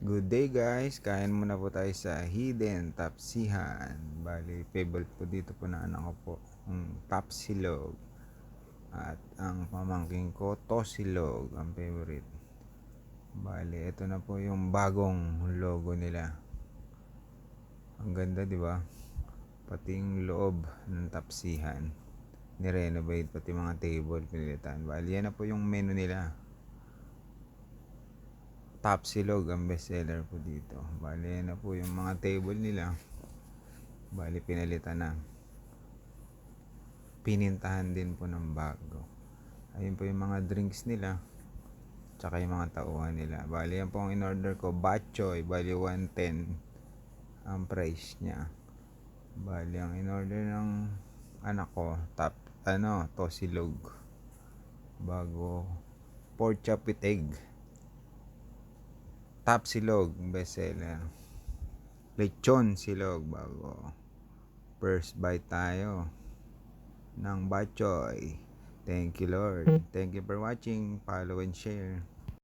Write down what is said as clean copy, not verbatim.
Good day guys, kain muna po tayo sa Hidden Tapsihan. Bali, favorite po dito po na anak ko po, Tapsilog. At ang pamangking ko, Tosilog, ang favorite. Bali, ito na po yung bagong logo nila. Ang ganda, di ba? Pati yung loob ng Tapsihan. Nirenovate pati mga table, pinilitan. Bali, yan na po yung menu nila. Tapsilog ang bestseller po dito. Bali, yan na po yung mga table nila. Bali, pinalitan na. Pinintahan din po ng bago. Ayun po yung mga drinks nila. Tsaka yung mga tauhan nila. Bali, yan po ang in-order ko. Batchoy. Bali, 110 ang price niya. Bali, ang in-order ng anak ko, Tosilog. Bago, pork chop with egg. Tapsilog, bestseller. Lechon silog, bago. First bite tayo ng Batchoy. Thank you Lord. Thank you for watching. Follow and share.